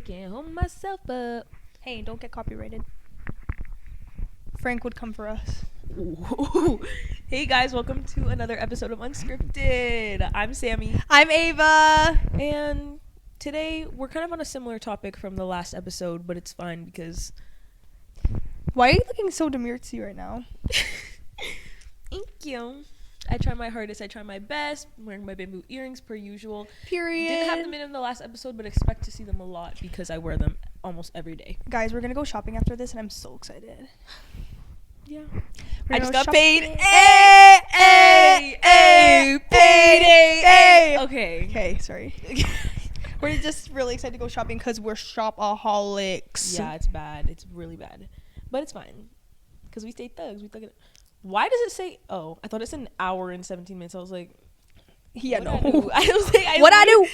can't hold myself up. Hey, don't get copyrighted. Frank would come for us. Ooh. Hey guys, welcome to another episode of Unscripted. I'm Sammie. I'm Ava. And today we're kind of on a similar topic from the last episode, but it's fine because... Why are you looking so demurtsy right now? Thank you. I try my hardest. I try my best. I'm wearing my bamboo earrings per usual. Period. Didn't have them in the last episode, but expect to see them a lot because I wear them almost every day. Guys, we're going to go shopping after this, and I'm so excited. Yeah. I just got paid. Hey, payday. Okay. Okay, sorry. We're just really excited to go shopping because we're shopaholics. Yeah, it's bad. It's really bad. But it's fine. Because we stay thugs. We thug it. Why does it say... Oh, I thought it's an hour and 17 minutes. I was like... Yeah, no. What I do?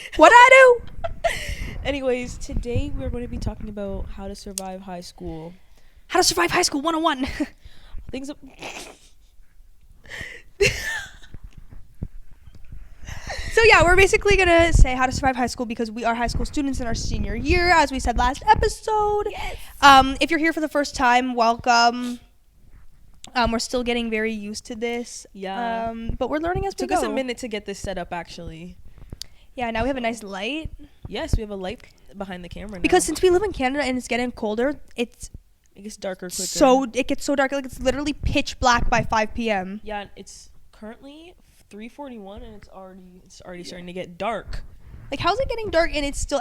Anyways, today we're going to be talking about how to survive high school. How to survive high school 101. Things... So yeah, we're basically gonna say how to survive high school because we are high school students in our senior year, as we said last episode. Yes. If you're here for the first time, welcome. We're still getting very used to this. Yeah. But we're learning as we Took go. us a minute to get this set up, actually. Yeah, now we have a nice light. Yes, we have a light behind the camera now. Because since we live in Canada and it's getting colder, it gets darker quicker. it gets so dark, like it's literally pitch black by 5 p.m. Yeah, it's currently 3:41 and it's already starting to get dark. Like, how's it getting dark and it's still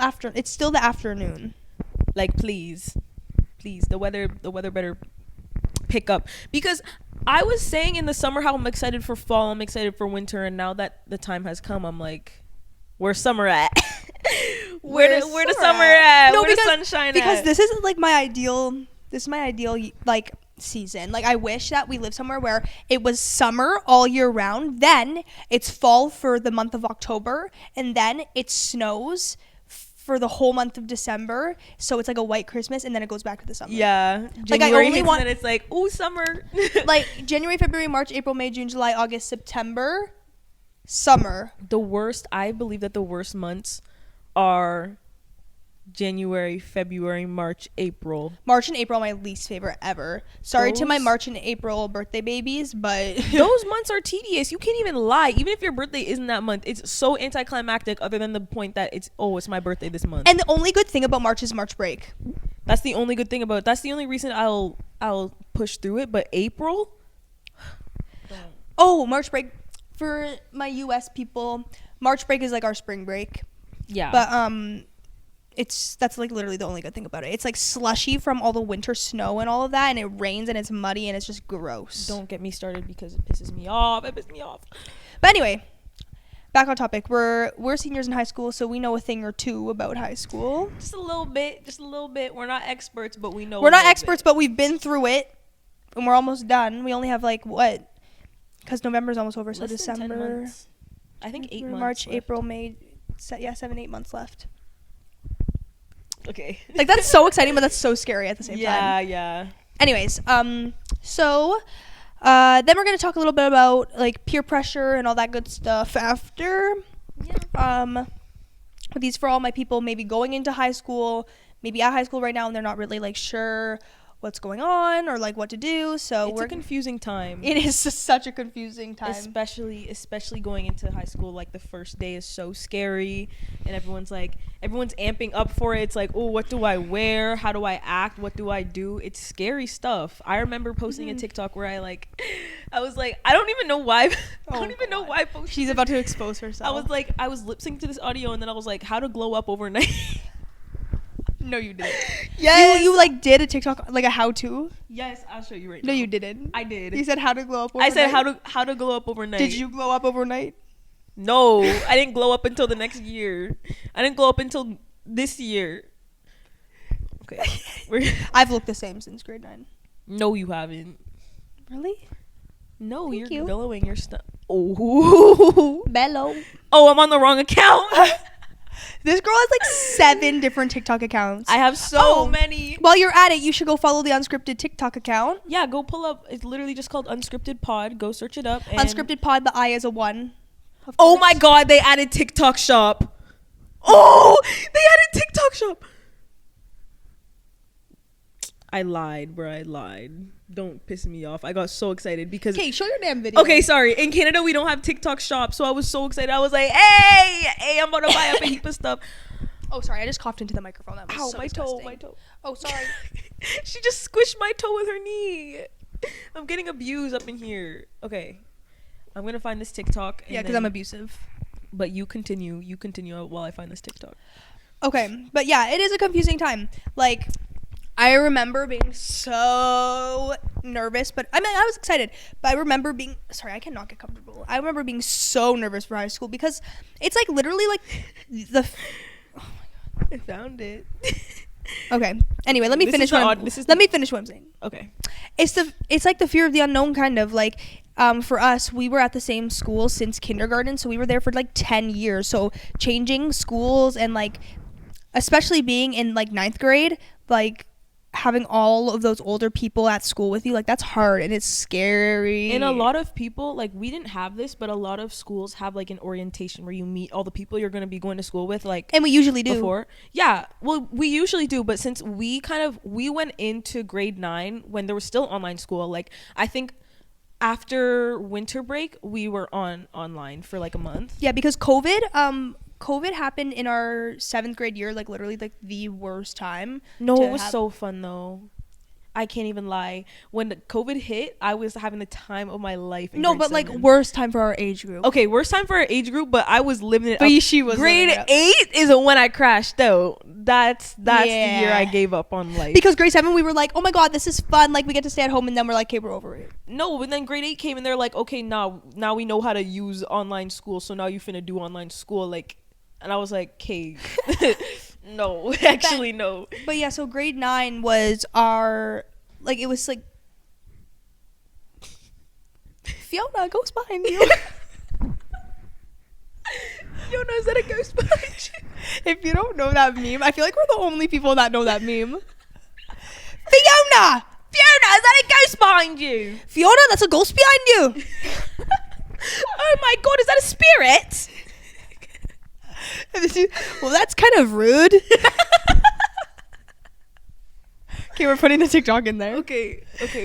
the afternoon? Like, please, the weather better pick up, because I was saying in the summer how I'm excited for fall, I'm excited for winter, and now that the time has come, I'm like, where's summer at? where the summer at? No, where the sunshine because at? this is like my ideal like season. Like, I wish that we lived somewhere where it was summer all year round, then it's fall for the month of October, and then it snows for the whole month of December, so it's like a white Christmas, and then it goes back to the summer. Yeah, like, I January only hits want, and then it's like, ooh, summer. like January, February, March, April, May, June, July, August, September, summer. I believe that the worst months are January, February, March, April. March and April are my least favorite ever. Sorry to my March and April birthday babies, but those months are tedious. You can't even lie. Even if your birthday isn't that month, it's so anticlimactic, other than the point that it's my birthday this month. And the only good thing about March is March break. That's the only good thing about it. That's the only reason I'll push through it. But April? Oh, March break. For my US people, March break is like our spring break. Yeah. But that's like literally the only good thing about it. It's like slushy from all the winter snow and all of that, and it rains and it's muddy and it's just gross. Don't get me started because it pisses me off. But anyway, back on topic. We're seniors in high school, so we know a thing or two about high school. Just a little bit. We're not experts, but we know. We're not experts, but we've been through it, and we're almost done. We only have like what? Because November's almost over, so Less than 10 December. months. I think 8 months. March, left. April, May. 7-8 months left. Okay. Like, that's so exciting, but that's so scary at the same time. Yeah. Anyways, so then we're gonna talk a little bit about like peer pressure and all that good stuff after. Yeah. These for all my people maybe going into high school, maybe at high school right now, and they're not really like sure what's going on or like what to do. So it's a confusing time. It is such a confusing time, especially going into high school. Like, the first day is so scary, and everyone's amping up for it. It's like, oh, what do I wear? How do I act? What do I do? It's scary stuff. I remember posting a TikTok where I was like, I don't even know why. I don't even know why I posted. She's about to expose herself. I was lip syncing to this audio, and then I was like, how to glow up overnight. No, you didn't. Yes. You like did a TikTok, like a how-to? Yes, I'll show you right now. No, you didn't. I did. You said how to glow up overnight. I said how to glow up overnight. Did you glow up overnight? No, I didn't glow up until the next year. I didn't glow up until this year. Okay. I've looked the same since grade 9. No, you haven't. Really? No, Thank you're you. glowing your stuff. Oh. Bello. Oh, I'm on the wrong account. This girl has like 7 different TikTok accounts. I have so many. While you're at it, you should go follow the Unscripted TikTok account. Yeah, go pull up. It's literally just called Unscripted Pod. Go search it up. And Unscripted Pod, the I is a 1. Oh my God, they added TikTok Shop. Oh, they added TikTok Shop. I lied, bro. I lied. Don't piss me off. I got so excited because. Okay, show your damn video. Okay, sorry. In Canada, we don't have TikTok shop, so I was so excited. I was like, hey, I'm about to buy up a heap of stuff. Oh, sorry. I just coughed into the microphone. That was Ow, so my disgusting. toe. Oh, sorry. She just squished my toe with her knee. I'm getting abused up in here. Okay. I'm going to find this TikTok. Yeah, because I'm abusive. But you continue while I find this TikTok. Okay, but yeah, it is a confusing time. Like, I remember being so nervous, but I mean, I was excited, but I remember being, sorry, I cannot get comfortable. I remember being so nervous for high school because it's like literally like oh my God. I found it. Okay. Anyway, let me finish what I'm saying. Okay. It's like the fear of the unknown, kind of like. For us, we were at the same school since kindergarten, so we were there for like 10 years. So changing schools and like, especially being in like 9th grade, like having all of those older people at school with you, like that's hard and it's scary. And a lot of people, like we didn't have this, but a lot of schools have like an orientation where you meet all the people you're going to be going to school with, like. And we usually do. Before. Yeah, well, we usually do, but since we went into grade 9 when there was still online school, like I think after winter break we were online for like a month. Yeah, because COVID happened in our 7th grade year, like literally like the worst time. No, it was so fun though. I can't even lie. When COVID hit, I was having the time of my life. No, but like worst time for our age group. Okay, worst time for our age group, but I was living it but up. She was grade 8 is when I crashed though. That's the year I gave up on life. Because grade 7 we were like, oh my God, this is fun. Like we get to stay at home, and then we're like, okay, we're over it. No, but then grade 8 came and they're like, okay, now we know how to use online school, so now you finna do online school, like. And I was like, okay, no, actually no. But yeah, so grade 9 was our, like, it was like, Fiona, ghost behind you. Fiona, is that a ghost behind you? If you don't know that meme, I feel like we're the only people that know that meme. Fiona, is that a ghost behind you? Fiona, that's a ghost behind you. Oh my God, is that a spirit? Well, that's kind of rude. Okay, we're putting the TikTok in there. Okay.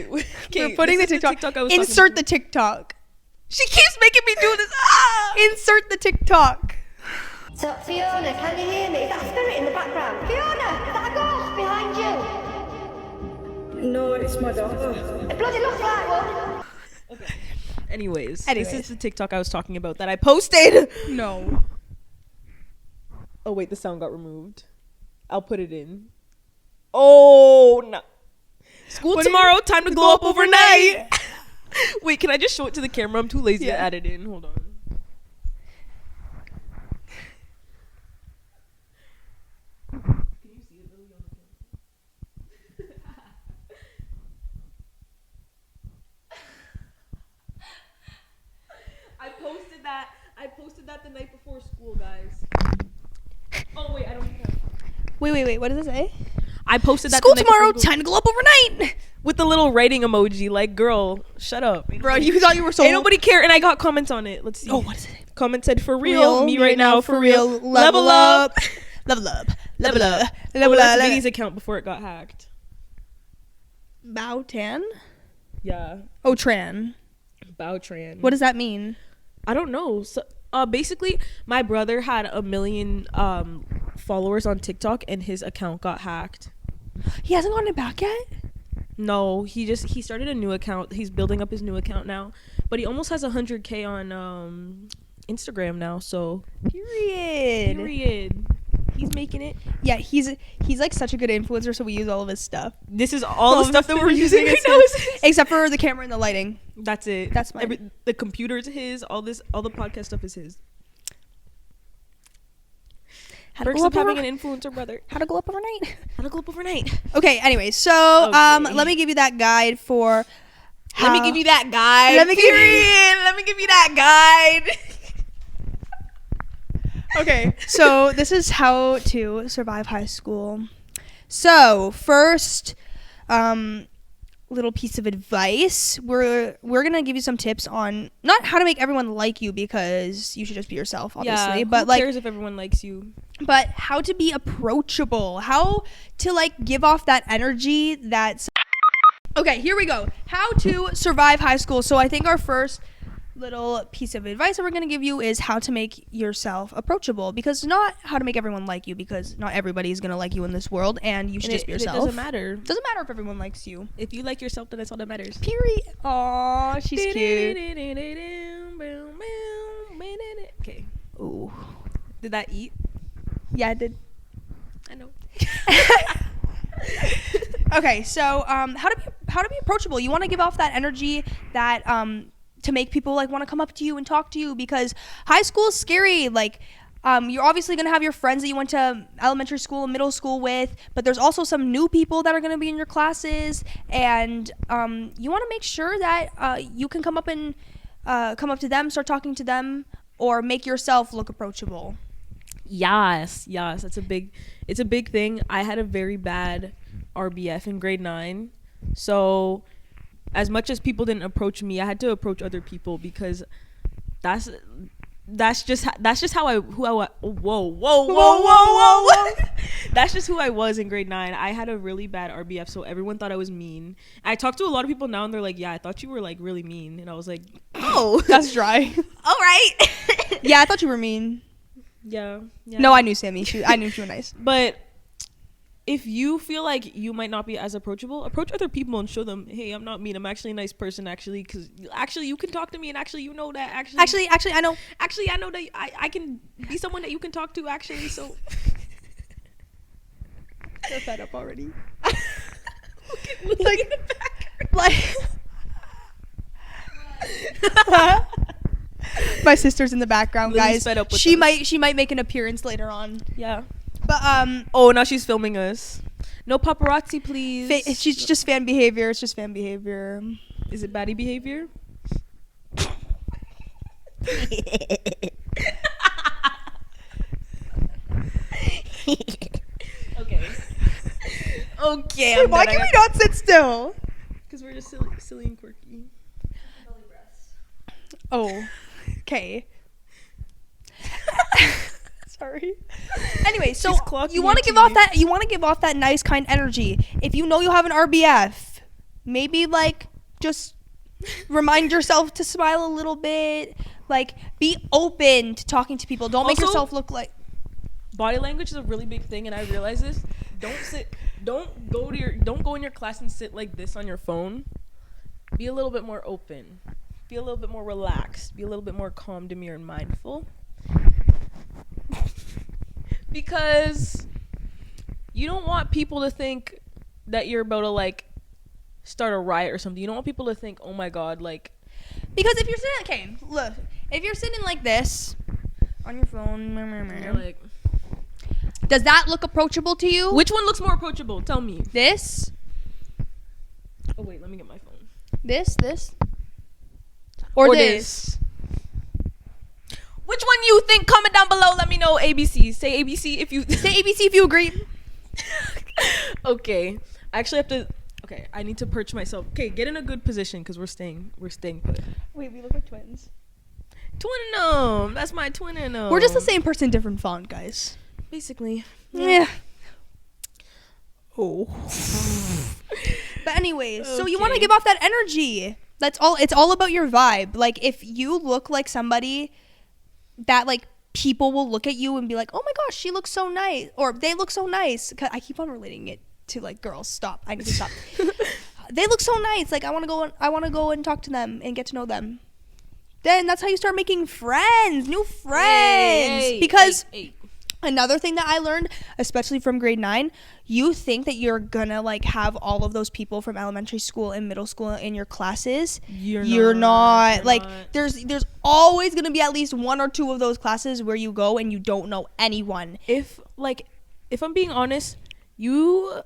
We're putting the TikTok. Insert the TikTok. She keeps making me do this. Insert the TikTok. So, Fiona, can you hear me? Is that a spirit in the background? Fiona, is that a ghost behind you? No, it's my daughter. It bloody looks like one. Okay. Anyways, this is the TikTok I was talking about that I posted. No. Oh, wait, the sound got removed. I'll put it in. Oh, no. School tomorrow, time to glow up overnight. Wait, can I just show it to the camera? I'm too lazy to add it in. Hold on. Can you see it, Lily, on the camera? I posted that the night before school, guys. Oh, wait, I don't think Wait, what does it say? I posted that school tomorrow, time to glow up overnight. With the little writing emoji, like, girl, shut up. Bro, you thought you were so... Ain't nobody care, and I got comments on it. Let's see. Oh, what is it? Comment said, for real, me right now, for real. Level up. Level up. Level up. Level up. That's Vinny's account before it got hacked. Bao Tan? Yeah. Oh, Tran. Bao Tran. What does that mean? I don't know. So, basically, my brother had 1 million followers on TikTok, and his account got hacked. He hasn't gotten it back yet? No, he started a new account. He's building up his new account now, but he almost has 100K on Instagram now. So period. He's making it. Yeah, he's like such a good influencer, so we use all of his stuff. This is all the stuff that we're using right now, except for the camera and the lighting. That's it. That's mine. The computer's his. All the podcast stuff is his. Perks of having an influencer brother. How to glow up overnight. Okay, anyway, so let me give you that guide for Let me give you that guide. Let me give you that guide. Okay, so this is how to survive high school. So first, little piece of advice. We're gonna give you some tips on not how to make everyone like you, because you should just be yourself, obviously. Yeah, but who like, cares if everyone likes you? but how to be approachable, how to like give off that energy that's. Okay, here we go. How to survive high school. So I think our first little piece of advice that we're going to give you is how to make yourself approachable, because not how to make everyone like you, because not everybody is going to like you in this world, and you should just be yourself. It doesn't matter. Doesn't matter if everyone likes you. If you like yourself, then that's all that matters. Period. Aw, she's cute. Okay. Ooh. Did that eat? Yeah, I did. I know. Okay, so how to be approachable. You want to give off that energy that to make people like want to come up to you and talk to you, because high school is scary. Like you're obviously going to have your friends that you went to elementary school and middle school with, but there's also some new people that are going to be in your classes, and you want to make sure that you can come up to them, start talking to them, or make yourself look approachable. Yes, it's a big thing. I had a very bad RBF in grade 9, so as much as people didn't approach me, I had to approach other people, because that's just how I that's just who I was in grade 9. I had a really bad RBF, so everyone thought I was mean. I talk to a lot of people now, and they're like, "Yeah, I thought you were like really mean," and I was like, "Oh, That's dry. all right." Yeah, I thought you were mean. Yeah. No, I knew Sammie. I knew she was nice. But if you feel like you might not be as approachable, approach other people and show them, hey, I'm not mean. I'm actually a nice person, actually, because actually you can talk to me, and actually you know that actually I know. Actually, I know that I can be someone that you can talk to, actually, so. So fed up already. Like, in the background. My sister's in the background, Lily's guys. fed up with She us. might make an appearance later on. yeah. But Oh, now she's filming us. No paparazzi, please. she's just fan behavior. It's just fan behavior. Is it baddie behavior? Okay. Okay. Wait, why can we not sit still? Because we're just silly and quirky. Oh, okay. Sorry. Anyway, so She's clocking you want to your give off that nice, kind energy. If you know you have an RBF, maybe like just remind yourself to smile a little bit. Like, be open to talking to people. Don't make Also, yourself look like. Body language is a really big thing, and I realize this. Don't go in your class and sit like this on your phone. Be a little bit more open. Be a little bit more relaxed. Be a little bit more calm, demure, and mindful. Because you don't want people to think that you're about to like start a riot or something. You don't want people to think, oh my god, like. Because if you're sitting, look, if you're sitting like this on your phone, You're like, does that look approachable to you? which one looks more approachable? Tell me. This, Oh wait, let me get my phone. this, or this. Which one you think? Comment down below. Let me know. ABC. Say ABC if you Say ABC if you agree. Okay. I actually have to. Okay, I need to perch myself. Okay, get in a good position because we're staying put. Wait, we look like twins. Twin-em. That's my twin-em. We're just the same person, different font, guys. Basically. Yeah. Oh. But anyways, so you want to Okay. give off that energy. That's all. It's all about your vibe. Like, if you look like somebody that like people will look at you and be like, oh my gosh, she looks so nice, or they look so nice. 'Cause I keep on relating it to like girls. Stop. I need to stop. They look so nice. Like, I want to go and talk to them and get to know them. Then that's how you start making friends, new friends. Because another thing that I learned, especially from grade 9, you think that you're gonna like have all of those people from elementary school and middle school in your classes. You're not. Like, there's always gonna be at least one or two of those classes where you go and you don't know anyone. If I'm being honest, you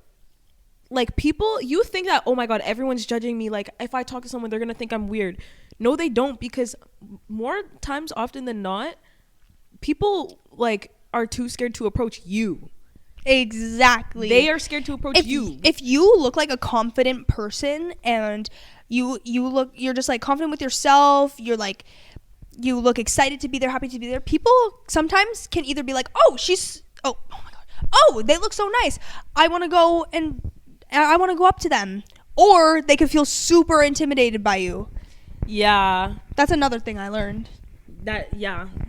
think that, oh my god, everyone's judging me. Like, if I talk to someone, they're gonna think I'm weird. No, they don't, because more times often than not, people like are too scared to approach you. Exactly. They are scared to approach you. If you look like a confident person and you're just like confident with yourself, you're like, you look excited to be there, happy to be there, people sometimes can either be like, oh my god, oh, they look so nice, I want to go up to them, or they could feel super intimidated by you. Yeah. That's another thing I learned.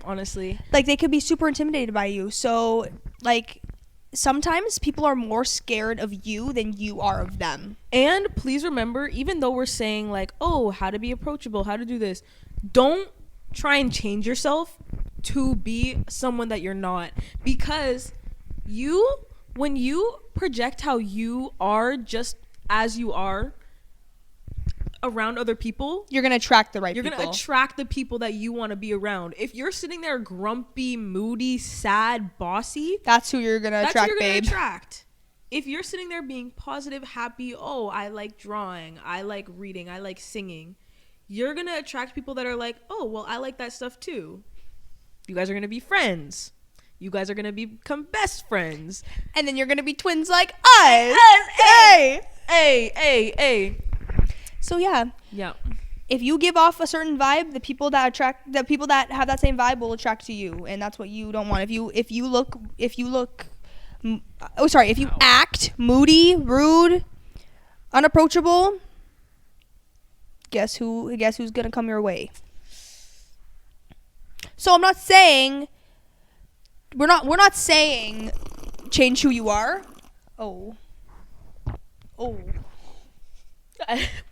Honestly. Like, they could be super intimidated by you. So, like, sometimes people are more scared of you than you are of them. And please remember, even though we're saying, like, oh, how to be approachable, how to do this, don't try and change yourself to be someone that you're not. Because when you project how you are just as you are around other people, you're going to attract the right people. You're going to attract the people that you want to be around. If you're sitting there grumpy, moody, sad, bossy, that's who you're going to attract, babe. If you're sitting there being positive, happy, oh, I like drawing, I like reading, I like singing, you're going to attract people that are like, oh, well, I like that stuff too. You guys are going to be friends. You guys are going to become best friends. And then you're going to be twins like us. Hey. So yeah. If you give off a certain vibe, the people that have that same vibe will attract to you, and that's what you don't want. If you act moody, rude, unapproachable, guess who's gonna come your way? So I'm not saying we're not saying change who you are. Oh.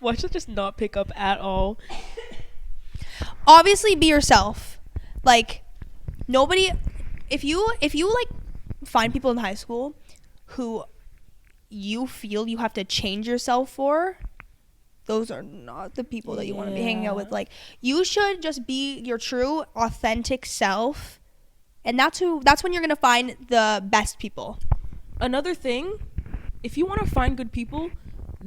Watch it just not pick up at all. Obviously, be yourself. Like, nobody. If you like find people in high school who you feel you have to change yourself for, those are not the people that you want to be hanging out with. Like, you should just be your true, authentic self, and that's when you're gonna find the best people. Another thing, if you want to find good people,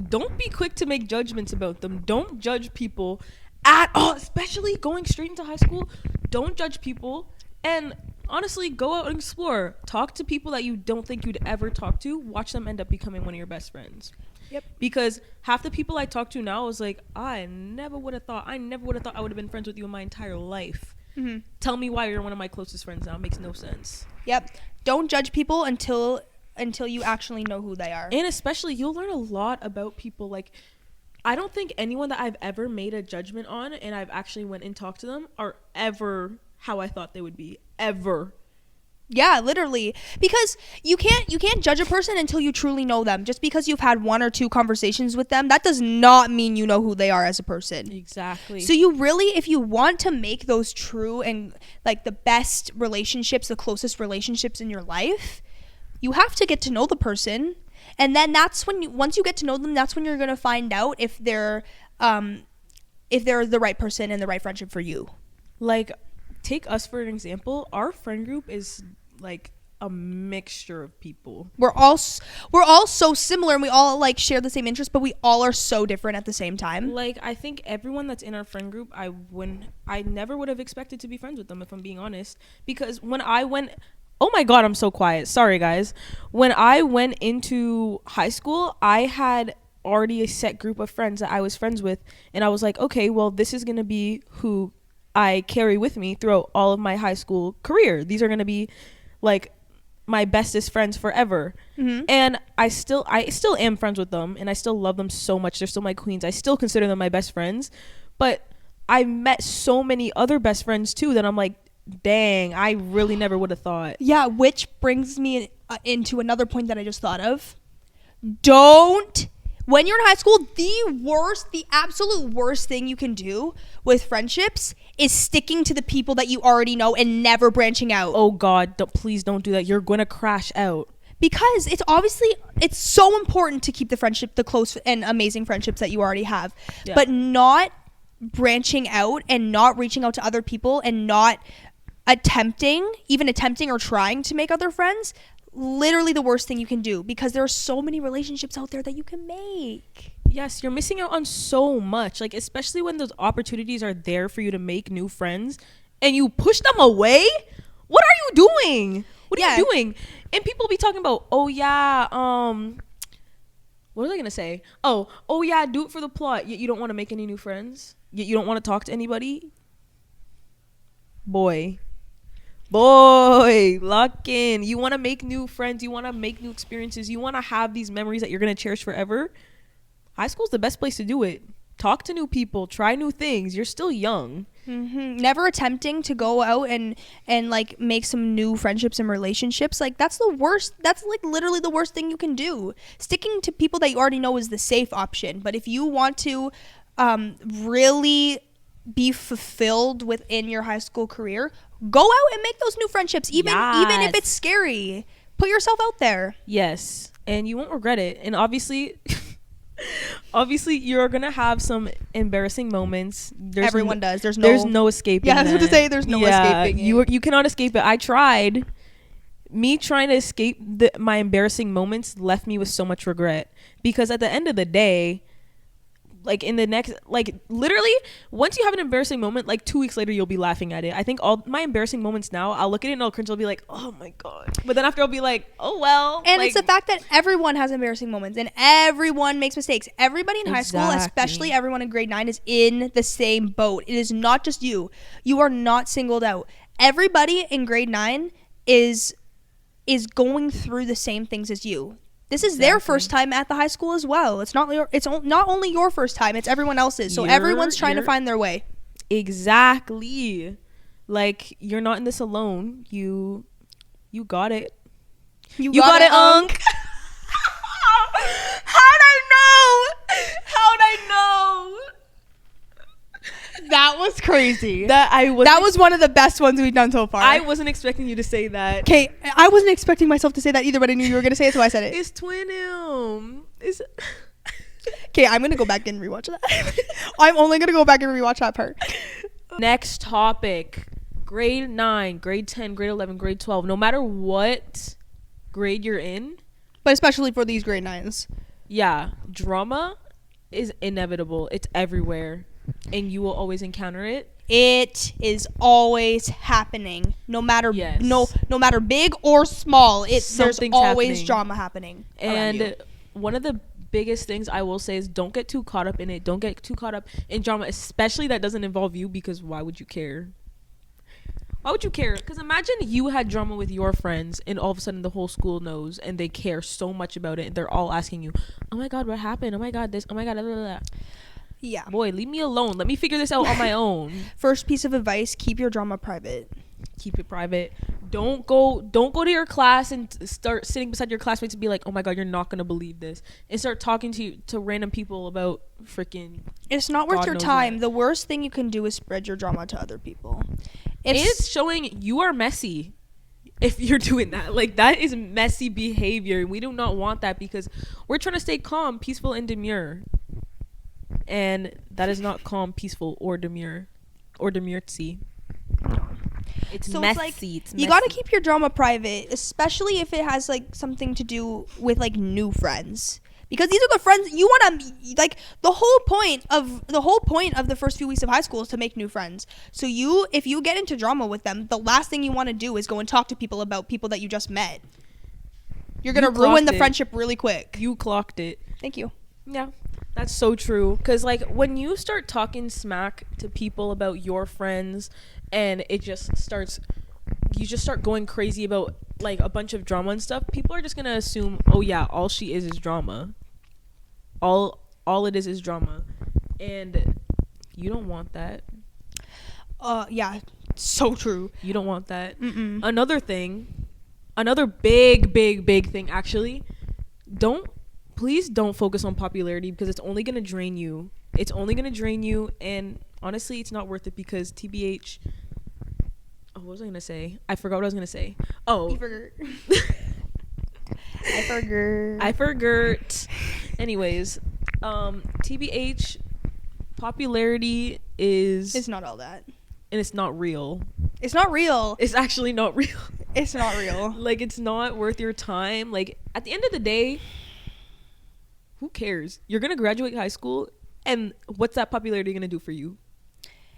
don't be quick to make judgments about them. Don't judge people at all, especially going straight into high school. Don't judge people, and honestly, go out and explore. Talk to people that you don't think you'd ever talk to. Watch them end up becoming one of your best friends. Yep. Because half the people I talk to now is like, I never would have thought I would have been friends with you in my entire life. Mm-hmm. Tell me why you're one of my closest friends now. It makes no sense. Yep. Don't judge people until you actually know who they are. And especially, you'll learn a lot about people. Like, I don't think anyone that I've ever made a judgment on and I've actually went and talked to them are ever how I thought they would be. Ever. Yeah, literally. Because you can't judge a person until you truly know them. Just because you've had one or two conversations with them, that does not mean you know who they are as a person. Exactly. So you really, if you want to make those true and like the best relationships, the closest relationships in your life, you have to get to know the person. And then that's when once you get to know them, that's when you're going to find out if they're the right person and the right friendship for you. Like, take us for an example. Our friend group is like a mixture of people. We're all so similar, and we all like share the same interests, but we all are so different at the same time. Like, I think everyone that's in our friend group, I never would have expected to be friends with them, if I'm being honest. Because when I went, oh my god, I'm so quiet. Sorry guys. When I went into high school, I had already a set group of friends that I was friends with, and I was like, okay, well, this is gonna be who I carry with me throughout all of my high school career. These are gonna be like my bestest friends forever. Mm-hmm. And I still am friends with them, and I still love them so much. They're still my queens. I still consider them my best friends. But I met so many other best friends too that I'm like, dang, I really never would have thought. Yeah, which brings me into another point that I just thought of. When you're in high school, the absolute worst thing you can do with friendships is sticking to the people that you already know and never branching out. Oh God, please don't do that. You're going to crash out. Because it's so important to keep the close and amazing friendships that you already have. Yeah. But not branching out and not reaching out to other people and not attempting or trying to make other friends. Literally the worst thing you can do, because there are so many relationships out there that you can make. Yes, you're missing out on so much, like especially when those opportunities are there for you to make new friends and you push them away. What are you doing? What are you doing? And people be talking about, oh yeah, what was I gonna say? Oh yeah, do it for the plot. Yet you don't want to make any new friends. Yet you don't want to talk to anybody. Boy, lock in. You want to make new friends. You want to make new experiences. You want to have these memories that you're gonna cherish forever. High school's the best place to do it. Talk to new people. Try new things. You're still young. Never attempting to go out and like make some new friendships and relationships, like that's the worst. That's like literally the worst thing you can do. Sticking to people that you already know is the safe option, but if you want to really be fulfilled within your high school career, go out and make those new friendships, even if it's scary. Put yourself out there. Yes, and you won't regret it. And obviously you're gonna have some embarrassing moments. Everyone does. There's no escaping. Yeah, I was going to say there's no escaping. You cannot escape it. I tried. Me trying to escape my embarrassing moments left me with so much regret, because at the end of the day, like in the next, like literally once you have an embarrassing moment, like 2 weeks later you'll be laughing at it. I think all my embarrassing moments now, I'll look at it and I'll cringe. I'll be like, oh my god, but then after I'll be like, oh well. And like, it's the fact that everyone has embarrassing moments and everyone makes mistakes. Everybody in high school, especially everyone in grade 9, is in the same boat. It is not just you. You are not singled out. Everybody in grade 9 is going through the same things as you. This is their first time at the high school as well. It's not only your first time, it's everyone else's. So everyone's trying to find their way. Exactly. Like, you're not in this alone. You got it. You got it, Unc. How'd I know? That was crazy. That was one of the best ones we've done so far. I wasn't expecting you to say that. Okay, I wasn't expecting myself to say that either, but I knew you were going to say it, so I said it. It's Twin. Okay, I'm going to go back and rewatch that. I'm only going to go back and rewatch that part. Next topic. Grade 9, grade 10, grade 11, grade 12. No matter what grade you're in. But especially for these grade 9s. Yeah. Drama is inevitable. It's everywhere. And you will always encounter it. It is always happening, no matter no matter big or small. There's always drama happening. And one of the biggest things I will say is don't get too caught up in it. Don't get too caught up in drama, especially that doesn't involve you, because why would you care? Why would you care? Because imagine you had drama with your friends and all of a sudden the whole school knows and they care so much about it and they're all asking you, oh my god, what happened? Oh my god, this, oh my god, blah, blah, blah. Yeah. Boy, leave me alone. Let me figure this out on my own. First piece of advice, keep your drama private. Keep it private. Don't go to your class and start sitting beside your classmates and be like, oh my god, you're not going to believe this. And start talking to random people about freaking... It's not worth your time. The worst thing you can do is spread your drama to other people. It's showing you are messy if you're doing that. Like, that is messy behavior. We do not want that because we're trying to stay calm, peaceful, and demure. And that is not calm, peaceful, or demure, or demurtsy. It's so messy. It's you got to keep your drama private, especially if it has like something to do with like new friends, because these are the friends you want to like. The whole point of the first few weeks of high school is to make new friends. So if you get into drama with them, the last thing you want to do is go and talk to people about people that you just met. You're gonna ruin the friendship really quick. You clocked it. Thank you. Yeah. That's so true. Because, like, when you start talking smack to people about your friends and you just start going crazy about, like, a bunch of drama and stuff, people are just going to assume, oh, yeah, all she is drama. All it is drama. And you don't want that. Yeah, so true. You don't want that. Mm-mm. Another big thing, actually, please don't focus on popularity, because it's only going to drain you. And honestly, it's not worth it, because TBH... Oh, what was I going to say? I forgot what I was going to say. Oh. I forgot. Anyways, TBH, popularity is... It's not all that. And it's not real. It's not real. It's actually not real. It's not real. Like, it's not worth your time. Like, at the end of the day... Who cares? You're going to graduate high school, and what's that popularity going to do for you?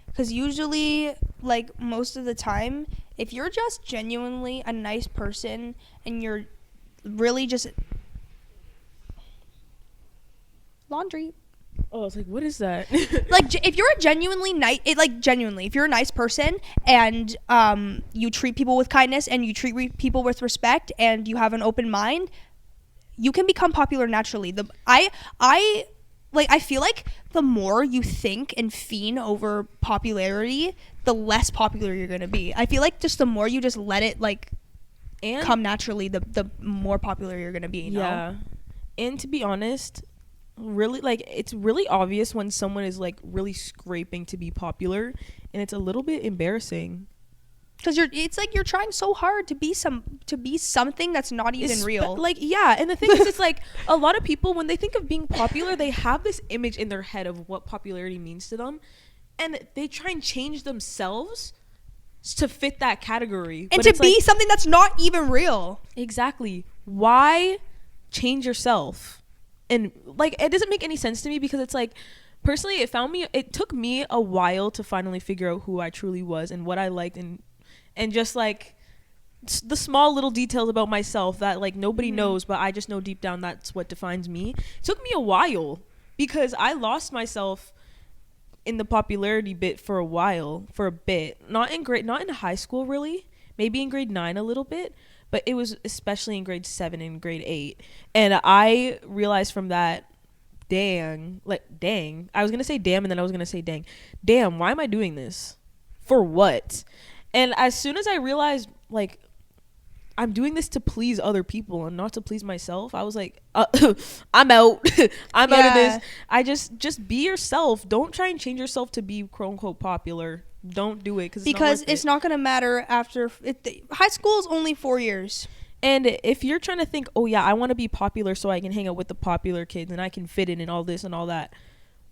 Because usually, like, most of the time, if you're just genuinely a nice person and you're really just laundry. Oh, it's like, what is that? Like, if you're a genuinely nice, if you're a nice person and you treat people with kindness and you treat people with respect and you have an open mind, you can become popular naturally. I feel like the more you think and fiend over popularity, the less popular you're gonna be. I feel like just the more you just let it come naturally, the more popular you're gonna be. You know? Yeah, and to be honest, really, like, it's really obvious when someone is like really scraping to be popular, and it's a little bit embarrassing. Because it's like you're trying so hard to be something that's not even real. Like, yeah, and the thing is, it's like a lot of people, when they think of being popular, they have this image in their head of what popularity means to them, and they try and change themselves to fit that category. And but to be something that's not even real. Exactly. Why change yourself? And like, it doesn't make any sense to me, because it's like, personally, it took me a while to finally figure out who I truly was and what I liked, and just like the small little details about myself that like nobody knows, but I just know deep down that's what defines me. It took me a while, because I lost myself in the popularity bit for a bit. Not in high school, really. Maybe in grade 9 a little bit, but it was especially in grade 7 and grade 8. And I realized from that, dang, I was gonna say damn, and then I was gonna say damn, why am I doing this? For what? And as soon as I realized, like, I'm doing this to please other people and not to please myself, I was like, I'm out. I'm out of this. I just be yourself. Don't try and change yourself to be quote unquote popular. Don't do it, because it's not gonna matter after high school is only 4 years. And if you're trying to think, oh yeah, I want to be popular so I can hang out with the popular kids and I can fit in and all this and all that,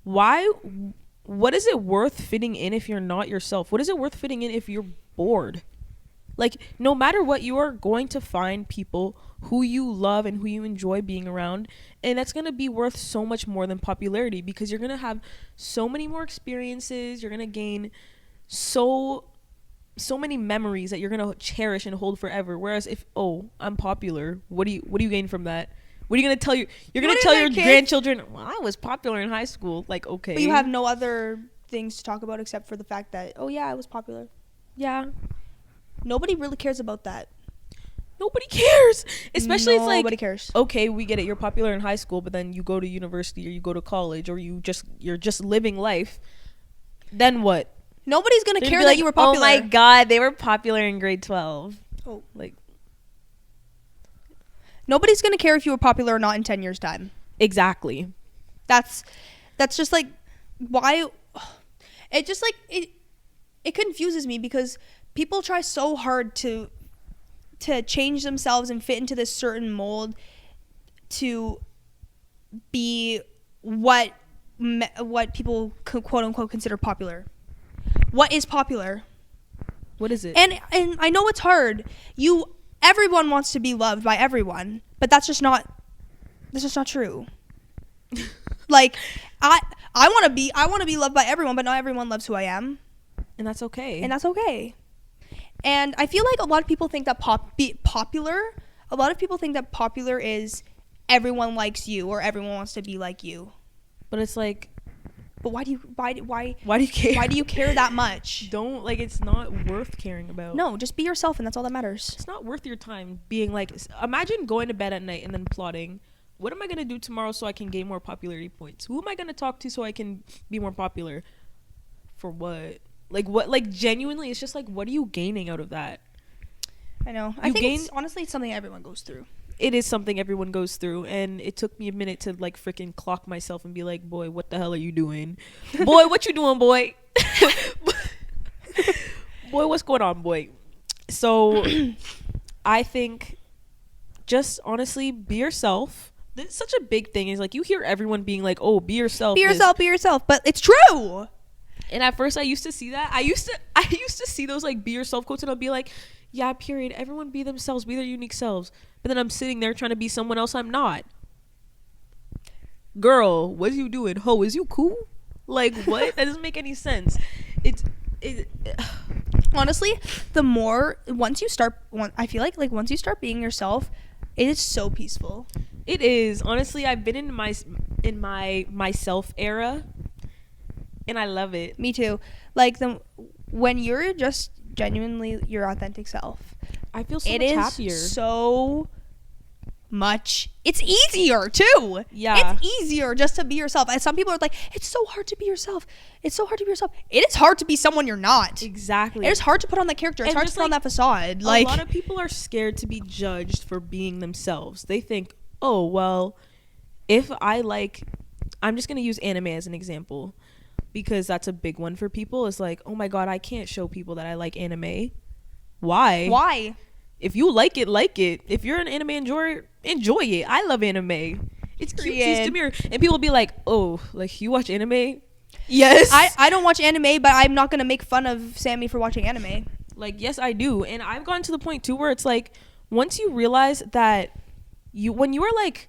what is it worth fitting in if you're not yourself? What is it worth fitting in if you're bored? Like, no matter what, you are going to find people who you love and who you enjoy being around, and that's going to be worth so much more than popularity, because you're going to have so many more experiences. You're going to gain so many memories that you're going to cherish and hold forever. Whereas if, I'm popular, what do you gain from that? What are you going to tell you're going to tell your grandchildren, well, I was popular in high school. Like, okay. But you have no other things to talk about except for the fact that, oh yeah, I was popular. Yeah. Nobody really cares about that. Nobody cares. Especially, it's like, nobody cares. Okay, we get it. You're popular in high school, but then you go to university or you go to college or you're just living life. Then what? Nobody's going to care that you were popular. Oh my God, they were popular in grade 12. Oh. Like, nobody's going to care if you were popular or not in 10 years' time. Exactly. That's just like, why? It just like, it confuses me, because people try so hard to change themselves and fit into this certain mold to be what people quote unquote consider popular. What is popular? What is it? And I know it's hard. Everyone wants to be loved by everyone, but that's just not true. Like, I want to be loved by everyone, but not everyone loves who I am. And that's okay. And I feel like a lot of people think that popular is everyone likes you or everyone wants to be like you. But it's like, but why do you care? Why do you care that much? Don't, like, it's not worth caring about. No, just be yourself, and that's all that matters. It's not worth your time being like, imagine going to bed at night and then plotting, what am I going to do tomorrow so I can gain more popularity points? Who am I going to talk to so I can be more popular? For what? Like, genuinely, it's just like, what are you gaining out of that? I know. I think honestly, it's something everyone goes through. It is something everyone goes through, and it took me a minute to, like, freaking clock myself and be like, boy, what the hell are you doing? Boy, what you doing, boy? Boy, what's going on, boy? So, I think, just honestly, be yourself. It's such a big thing. Is like, you hear everyone being like, oh, be yourself. Be yourself, but it's true. And at first I used to see that. I used to see those, like, be yourself quotes, and I'll be like, yeah, period. Everyone be themselves, be their unique selves. But then I'm sitting there trying to be someone else I'm not. Girl, what are you doing? Ho, is you cool? Like, what? That doesn't make any sense. Honestly, the more I feel like once you start being yourself, it is so peaceful. It is. Honestly, I've been in my myself era, and I love it. Me too. Like when you're just genuinely your authentic self, I feel so it much is happier. so much. It's easier too. Yeah. It's easier just to be yourself. And some people are like, it's so hard to be yourself. It's so hard to be yourself. It is hard to be someone you're not. Exactly. It is hard to put on that character. It's And hard to just, put on like, that facade. A Like, lot of people are scared to be judged for being themselves. They think, oh, well, if I'm just going to use anime as an example because that's a big one for people. It's like, oh my God, I can't show people that I like anime. Why? If you like it, like it. If you're an anime enjoyer, enjoy it. I love anime. It's cutesy to mirror. And people will be like, oh, like you watch anime? Yes. I don't watch anime, but I'm not going to make fun of Sammie for watching anime. Like, yes, I do. And I've gotten to the point too where it's like, once you realize that when you are like,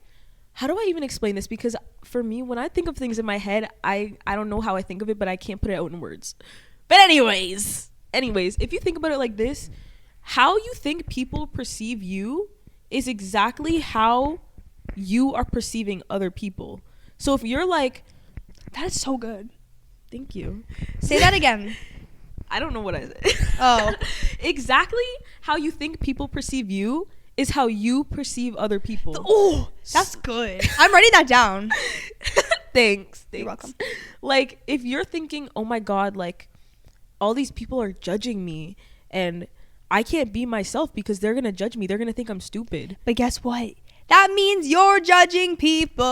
how do I even explain this? Because for me, when I think of things in my head, I don't know how I think of it, but I can't put it out in words. But anyways, if you think about it like this, how you think people perceive you is exactly how you are perceiving other people. So if you're like, That is so good. thank you. Say that again. I don't know what I said. Oh. Exactly how you think people perceive you is how you perceive other people. Oh, that's good. I'm writing that down. Thanks. You're welcome. Like, if you're thinking, oh my God, like, all these people are judging me and I can't be myself because they're going to judge me. They're going to think I'm stupid. But guess what? That means you're judging people.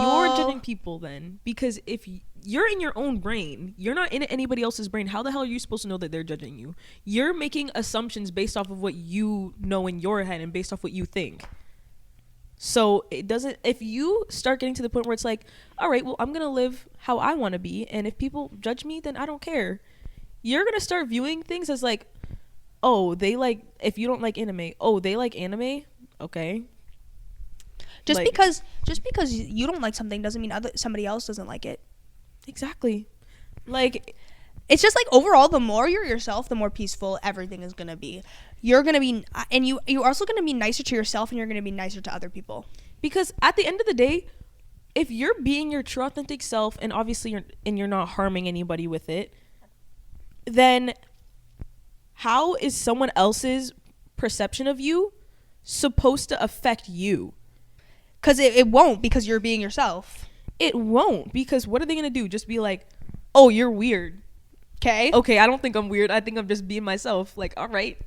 You're judging people then. Because if you're in your own brain, you're not in anybody else's brain. How the hell are you supposed to know that they're judging you? You're making assumptions based off of what you know in your head and based off what you think. So it doesn't, if you start getting to the point where it's like, all right, well, I'm going to live how I want to be. And if people judge me, then I don't care. You're going to start viewing things as like, oh, they like, if you don't like anime, oh, they like anime. Okay. Just Like- because you don't like something doesn't mean somebody else doesn't like it. Exactly. Like, It's just like overall, the more you're yourself, the more peaceful everything is gonna be. You're gonna be, and you're also gonna be nicer to yourself, and you're gonna be nicer to other people. because at the end of the day, if you're being your true authentic self and obviously you're not harming anybody with it, then how is someone else's perception of you supposed to affect you? Because it won't, because you're being yourself. It won't, because what are they going to do? Just be like, oh, you're weird. Okay? Okay, I don't think I'm weird. I think I'm just being myself. Like, all right.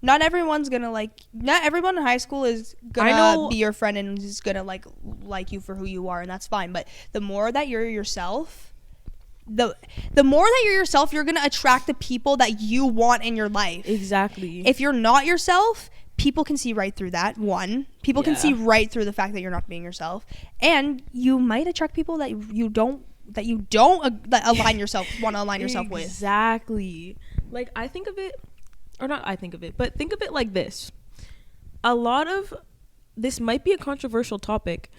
Not everyone in high school is I gonna know- be your friend and is gonna like you for who you are, and that's fine. But the more that you're yourself, the more that you're yourself, you're gonna attract the people that you want in your life. Exactly. If you're not yourself, people can see right through that. People can Yeah. see right through the fact that you're not being yourself, and you might attract people that you don't that align yourself want to align yourself with. Exactly. Like, I think of it, or not I think of it, but think of it like this. A lot of, this might be a controversial topic,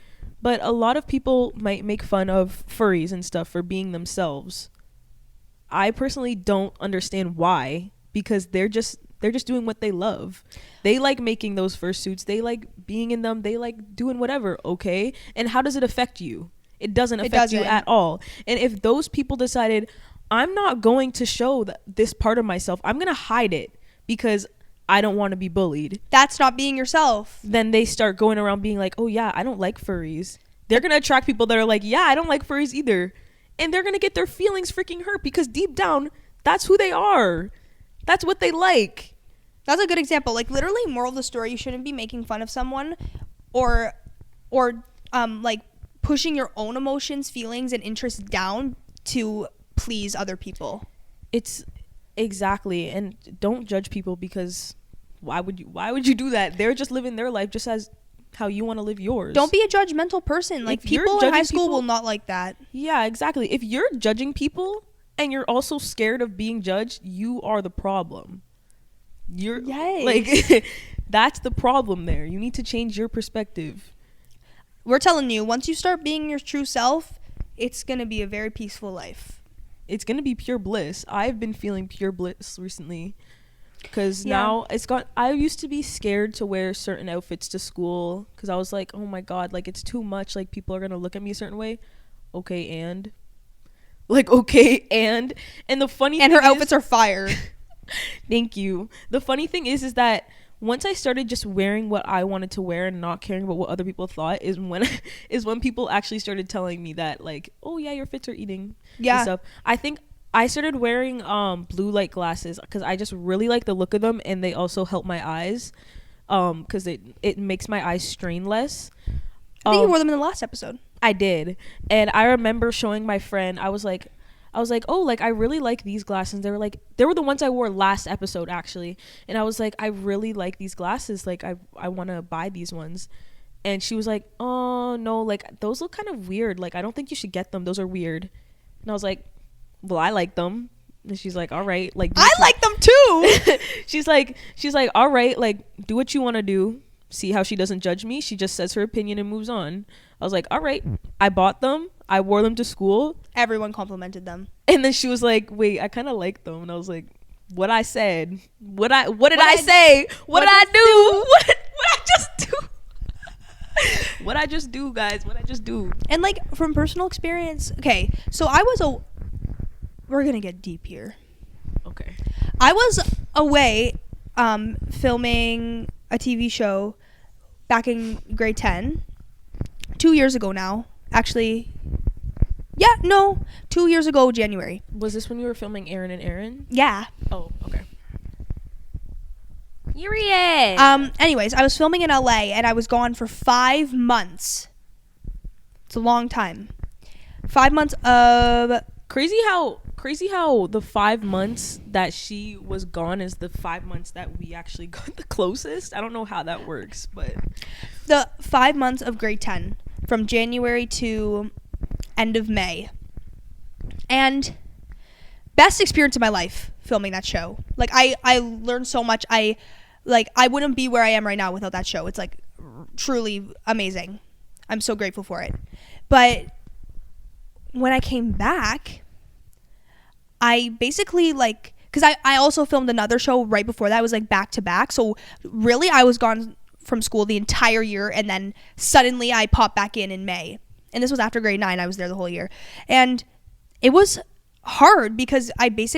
but a lot of people might make fun of furries and stuff for being themselves. I personally don't understand why, because they're just doing what they love. They like making those fursuits. They like being in them. They like doing whatever, okay? And how does it affect you? It doesn't affect you doesn't. at all. And if those people decided, I'm not going to show this part of myself, I'm going to hide it because I don't want to be bullied, That's not being yourself. then they start going around being like, oh yeah, I don't like furries. They're going to attract people that are like, yeah, I don't like furries either. And they're going to get their feelings freaking hurt because deep down, that's who they are. That's what they like. That's a good example. Like, literally, moral of the story, you shouldn't be making fun of someone or like pushing your own emotions, feelings, and interests down to please other people. It's exactly. And don't judge people, because why would you do that? They're just living their life just as how you want to live yours. Don't be a judgmental person. Like, If you're people in high judging school people- will not like that. Yeah, exactly. If you're judging people and you're also scared of being judged, you are the problem. You're Yes. like that's the problem there. You need to change your perspective. We're telling you, once you start being your true self, it's going to be a very peaceful life. it's gonna be pure bliss. I've been feeling pure bliss recently because Yeah. now I used to be scared to wear certain outfits to school because I was like, oh my god, like it's too much, like people are gonna look at me a certain way. Okay, and the funny And thing her outfits is, are fire. thank you. The funny thing is that once I started just wearing what I wanted to wear and not caring about what other people thought is when people actually started telling me that, like, oh yeah, your fits are eating Yeah. and stuff. I think I started wearing blue light glasses because I just really like the look of them, and they also help my eyes because it makes my eyes strain less. I think you wore them in the last episode. I did. And I remember showing my friend, I was like, oh, like I really like these glasses. They were the ones I wore last episode actually. And I was like, I really like these glasses. Like I want to buy these ones. And she was like, oh no, like those look kind of weird. Like I don't think you should get them. Those are weird. And I was like, well, I like them. And she's like, all right, like I like them too. she's like, all right, like do what you want to do. See how she doesn't judge me. She just says her opinion and moves on. I was like, all right. I bought them. I wore them to school. Everyone complimented them. And then she was like, wait, I kind of like them. And I was like, what I said? What did I say? What did I do? What I just do? What I just do, guys? What I just do? And like from personal experience, okay, so we're gonna get deep here. Okay. I was away filming a TV show back in grade 10 2 years ago now. Actually, 2 years ago, January. Was this when you were filming Aaron and Aaron? Yeah. Oh, okay. Anyways, I was filming in LA and I was gone for 5 months. It's a long time. 5 months of Crazy how the 5 months that she was gone is the 5 months that we actually got the closest. I don't know how that works, but the 5 months of grade 10 from January to end of May. And best experience of my life filming that show. Like I learned so much. I wouldn't be where I am right now without that show. It's like truly amazing. I'm so grateful for it. But when I came back, I basically because I also filmed another show right before that. I was like back to back. So really I was gone from school the entire year, and then suddenly I popped back in May. And this was after grade 9. I was there the whole year. And it was hard because I was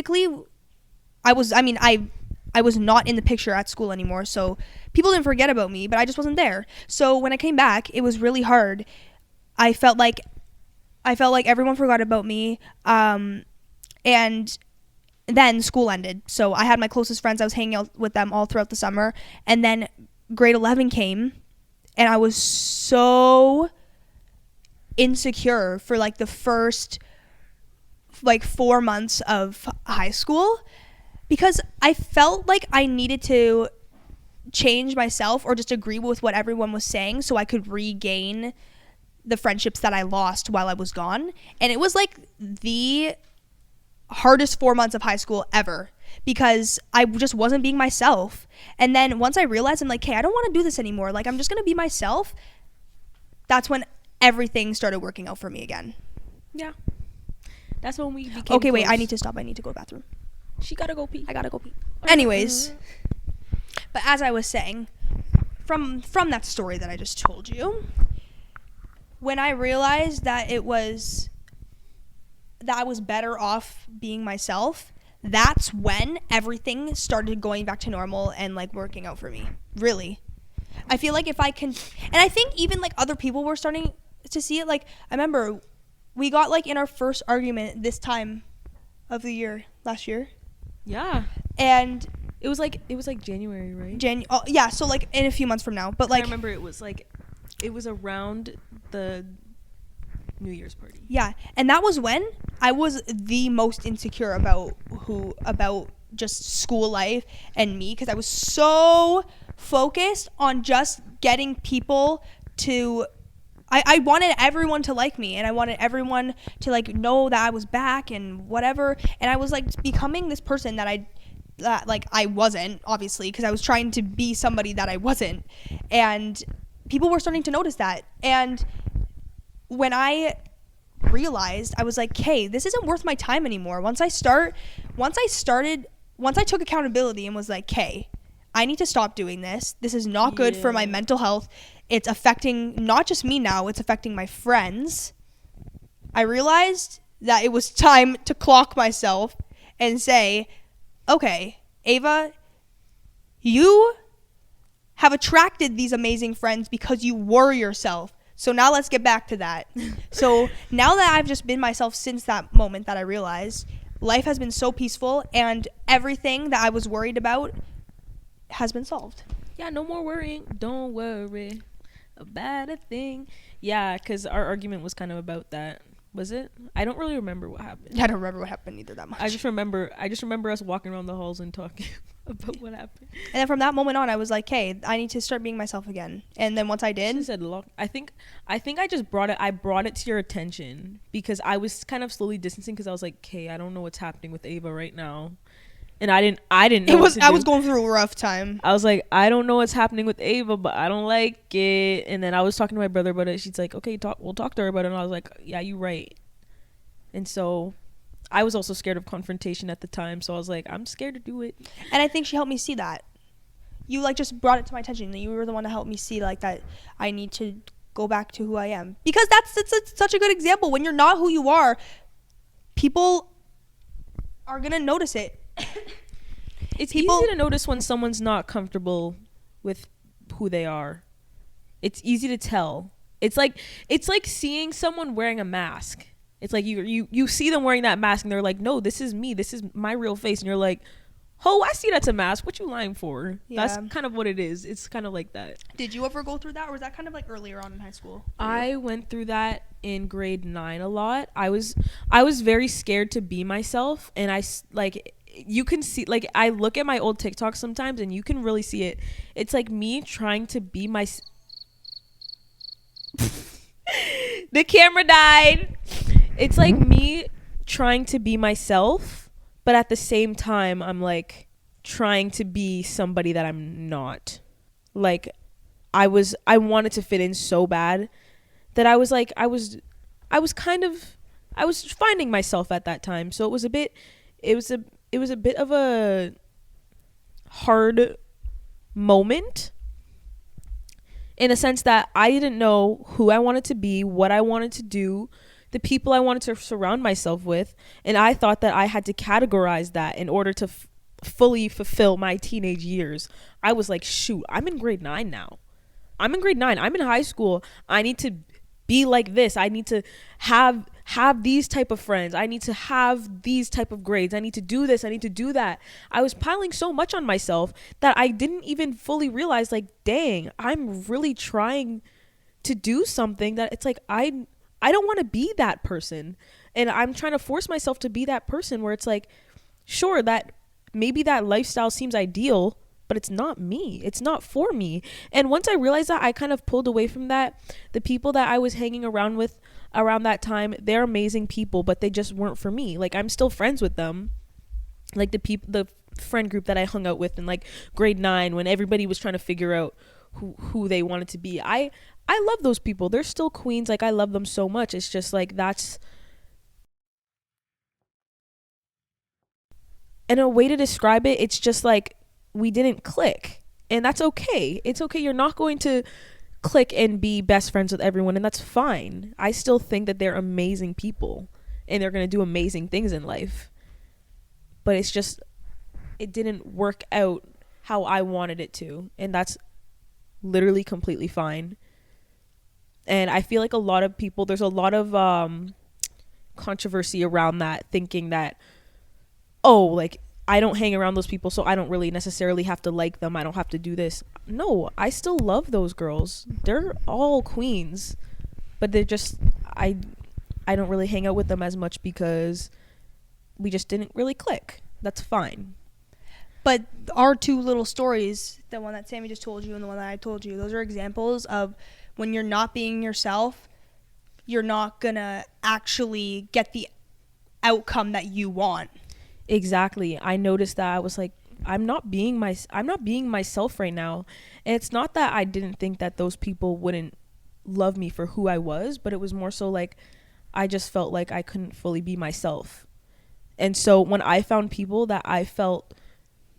not in the picture at school anymore. So people didn't forget about me, but I just wasn't there. So when I came back, it was really hard. I felt like everyone forgot about me. And then school ended. So I had my closest friends. I was hanging out with them all throughout the summer. And then grade 11 came, and I was so insecure for like the first 4 months of high school, because I felt like I needed to change myself or just agree with what everyone was saying so I could regain the friendships that I lost while I was gone. And it was like the hardest 4 months of high school ever, because I just wasn't being myself. And then once I realized, I'm like, hey, I don't want to do this anymore. Like, I'm just going to be myself. That's when everything started working out for me again. yeah, that's when we became Okay, wait, close. I need to stop. I need to go to the bathroom. She gotta go pee. I gotta go pee. Anyways, but as I was saying, from that story that I just told you, when I realized that I was better off being myself, that's when everything started going back to normal and like working out for me. Really. I feel like if I can, and I think even like other people were starting to see it. Like I remember we got like in our first argument this time of the year, last year. Yeah, And it was like January, right? yeah, so like in a few months from now. But I like remember it was around the New Year's party. yeah, and that was when I was the most insecure about just school life and me, because I was so focused on just getting people to I wanted everyone to like me, and I wanted everyone to like know that I was back and whatever. And I was like becoming this person that I wasn't, obviously, because I was trying to be somebody that I wasn't. And people were starting to notice that. And when I realized, I was like, "Okay, this isn't worth my time anymore." Once I took accountability and was like, "Okay, I need to stop doing this. This is not good for my mental health. It's affecting not just me now, it's affecting my friends." I realized that it was time to clock myself and say, "Okay, Ava, you have attracted these amazing friends because you were yourself. So now let's get back to that." So now that I've just been myself since that moment that I realized, life has been so peaceful, and everything that I was worried about has been solved. Yeah, no more worrying. Don't worry about a thing. Yeah, because our argument was kind of about that. Was it? I don't really remember what happened. I don't remember what happened either that much. I just remember us walking around the halls and talking about what happened. And then from that moment on, I was like, "Hey, I need to start being myself again." And then once I did, She said, "Look, I think I just brought it to your attention because I was kind of slowly distancing because I was like, "Okay, I don't know what's happening with Ava right now." And I didn't know I was going through a rough time. I was like, "I don't know what's happening with Ava, but I don't like it." And then I was talking to my brother about it. She's like, "Okay, we'll talk to her about it." And I was like, "Yeah, you're right." And so I was also scared of confrontation at the time. So I was like, I'm scared to do it. And I think she helped me see that. You like just brought it to my attention. You were the one to help me see like that I need to go back to who I am. Because it's such a good example. When you're not who you are, people are going to notice it. It's easy to notice when someone's not comfortable with who they are. It's easy to tell. It's like seeing someone wearing a mask. It's like you see them wearing that mask and they're like, "No, this is me. This is my real face." And you're like, "Oh, I see that's a mask. What you lying for?" Yeah. That's kind of what it is. It's kind of like that. Did you ever go through that, or was that kind of like earlier on in high school? I went through that in grade 9 a lot. I was very scared to be myself, and you can see, like, I look at my old TikToks sometimes and you can really see it. It's like me trying to be my the camera died. It's like me trying to be myself, but at the same time I'm like trying to be somebody that I'm not. Like I wanted to fit in so bad that I was finding myself at that time. So it was a bit of a hard moment in a sense that I didn't know who I wanted to be, what I wanted to do, the people I wanted to surround myself with, and I thought that I had to categorize that in order to fully fulfill my teenage years. I was like, shoot, I'm in grade 9 now. I'm in grade 9. I'm in high school. I need to be like this. I need to have these type of friends. I need to have these type of grades. I need to do this. I need to do that. I was piling so much on myself that I didn't even fully realize, like, dang, I'm really trying to do something that it's like, I don't want to be that person. And I'm trying to force myself to be that person where it's like, sure, that maybe that lifestyle seems ideal, but it's not me. It's not for me. And once I realized that, I kind of pulled away from that. The people that I was hanging around with around that time, they're amazing people, but they just weren't for me. Like, I'm still friends with them. Like the friend group that I hung out with in like grade 9 when everybody was trying to figure out who they wanted to be. I love those people. They're still queens. Like, I love them so much. It's just like, that's, and a way to describe it, it's just like we didn't click, and that's okay. It's okay. You're not going to click and be best friends with everyone, and that's fine. I still think that they're amazing people and they're going to do amazing things in life, but it's just, it didn't work out how I wanted it to, and that's literally completely fine. And I feel like a lot of people, there's a lot of controversy around that, thinking that, oh, like, I don't hang around those people, so I don't really necessarily have to like them. I don't have to do this. No, I still love those girls. They're all queens, but they're just, I don't really hang out with them as much because we just didn't really click. That's fine. But our two little stories, the one that Sammie just told you and the one that I told you, those are examples of when you're not being yourself, you're not gonna actually get the outcome that you want. Exactly. I noticed that. I was like, I'm not being myself right now. And it's not that I didn't think that those people wouldn't love me for who I was, but it was more so like, I just felt like I couldn't fully be myself. And so when I found people that I felt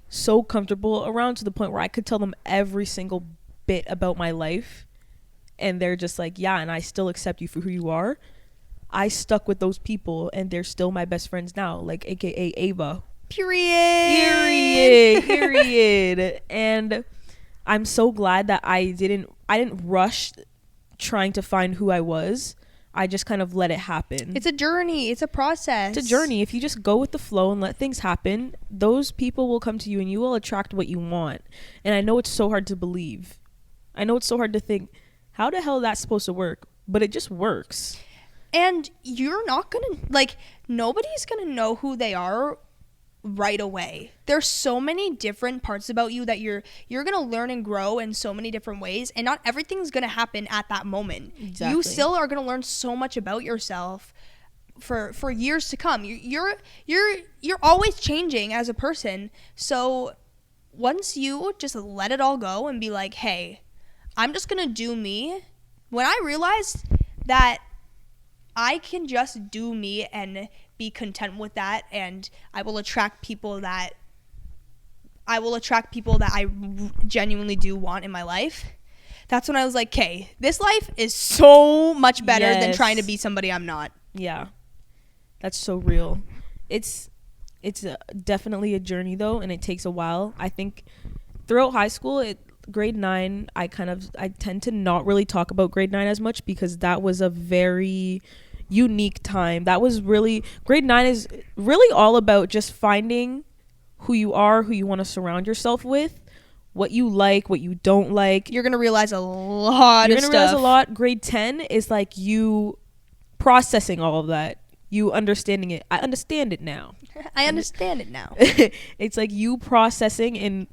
so comfortable around to the point where I could tell them every single bit about my life, and they're just like, yeah, and I still accept you for who you are, I stuck with those people, and they're still my best friends now, like AKA Ava. Period. And I'm so glad that I didn't rush trying to find who I was. I just kind of let it happen. It's a journey. It's a process. It's a journey. If you just go with the flow and let things happen, those people will come to you and you will attract what you want. And I know it's so hard to believe. I know it's so hard to think, how the hell that's supposed to work? But it just works. And you're not going to, like, nobody's going to know who they are right away. There's so many different parts about you that you're going to learn and grow in so many different ways, and not everything's going to happen at that moment. Exactly. You still are going to learn so much about yourself for years to come. You're always changing as a person. So once you just let it all go and be like, hey, I'm just going to do me. When I realized that I can just do me and be content with that, and I will attract people that I genuinely do want in my life. That's when I was like, okay, this life is so much better than trying to be somebody I'm not. Yeah. That's so real. It's definitely a journey though, and it takes a while. I think throughout high school, grade 9, I tend to not really talk about grade 9 as much, because that was a very unique time. That was really, grade 9 is really all about just finding who you are, who you want to surround yourself with, what you like, what you don't like. You're gonna realize a lot of stuff. Realize a lot. Grade 10 is like you processing all of that, you understanding it. I understand it now. It's like you processing and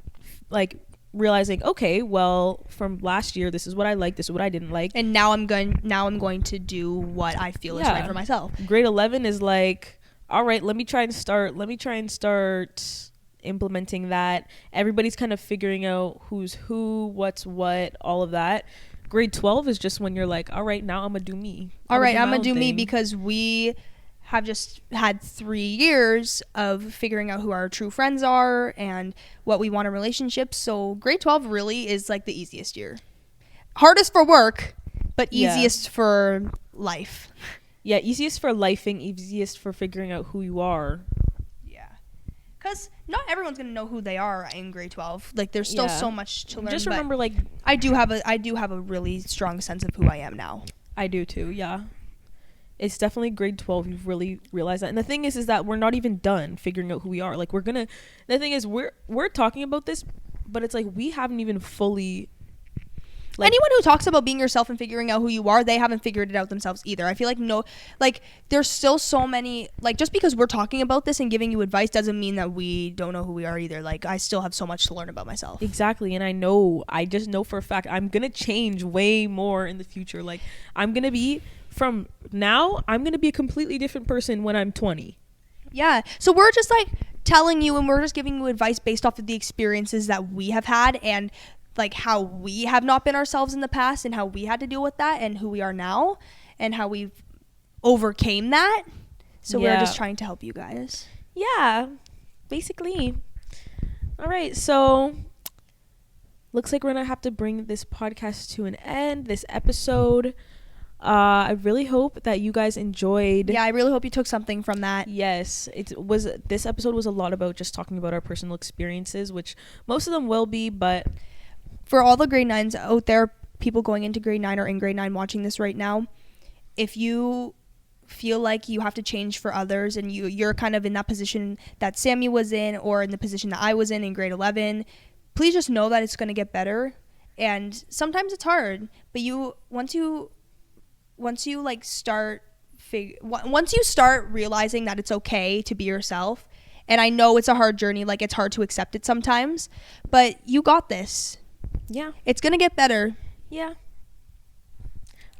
like realizing, okay, well, from last year, this is what I like, this is what I didn't like, and now I'm going to do what I feel is right for myself. Grade 11 is like, all right, let me try and start implementing that. Everybody's kind of figuring out who's who, what's what, all of that. Grade 12 is just when you're like, all right, now I'm gonna do me. I'm gonna do me, because we have just had 3 years of figuring out who our true friends are and what we want in relationships. So grade 12 really is like the easiest year. Hardest for work, but easiest for life. Yeah, easiest for lifing, easiest for figuring out who you are. Yeah. Because not everyone's going to know who they are in grade 12. Like, there's still so much to learn. Just remember, like, I do have a really strong sense of who I am now. I do too, yeah. It's definitely grade 12. You've really realized that. And the thing is that we're not even done figuring out who we are. Like, the thing is, we're talking about this, but it's like we haven't even fully. Like, anyone who talks about being yourself and figuring out who you are, they haven't figured it out themselves either. I feel like there's still so many, like, just because we're talking about this and giving you advice doesn't mean that we don't know who we are either. Like, I still have so much to learn about myself. Exactly. And I just know for a fact I'm going to change way more in the future. Like, I'm going to be a completely different person when I'm 20. Yeah. So we're just like telling you, and we're just giving you advice based off of the experiences that we have had, and like how we have not been ourselves in the past, and how we had to deal with that, and who we are now, and how we've overcame that. So we're just trying to help you guys. Yeah, basically. All right, so looks like we're gonna have to bring this podcast to an end, this episode. I really hope that you guys enjoyed. Yeah, I really hope you took something from that. Yes, this episode was a lot about just talking about our personal experiences, which most of them will be, but for all the grade 9s out there, people going into grade 9 or in grade 9 watching this right now, if you feel like you have to change for others, and you're kind of in that position that Sammie was in, or in the position that I was in grade 11, please just know that it's going to get better. And sometimes it's hard, but once you start realizing that it's okay to be yourself, and I know it's a hard journey, like it's hard to accept it sometimes, but you got this. Yeah, it's gonna get better. Yeah,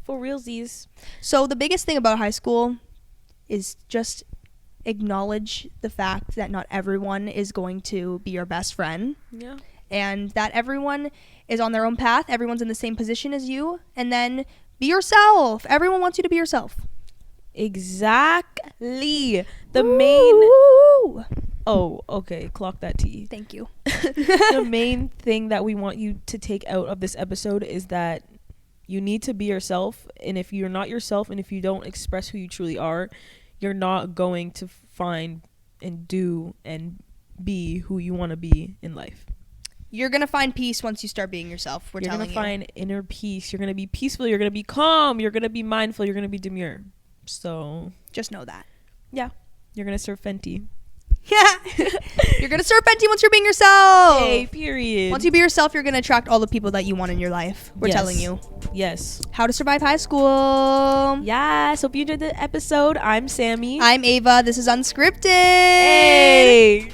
for realsies. So the biggest thing about high school is just acknowledge the fact that not everyone is going to be your best friend. Yeah. And that everyone is on their own path. Everyone's in the same position as you. And then be yourself. Everyone wants you to be yourself. Exactly. The main. Oh, okay. Clock that T. Thank you. The main thing that we want you to take out of this episode is that you need to be yourself. And if you're not yourself and if you don't express who you truly are, you're not going to find and do and be who you want to be in life. You're going to find peace once you start being yourself. You're going to find inner peace. You're going to be peaceful. You're going to be calm. You're going to be mindful. You're going to be demure. So just know that. Yeah. You're going to serve Fenty. Yeah. You're going to serve Fenty once you're being yourself. Hey, period. Once you be yourself, you're going to attract all the people that you want in your life. We're telling you. Yes. How to survive high school. Yes. Hope you enjoyed the episode. I'm Sammie. I'm Ava. This is Unscripted. Hey.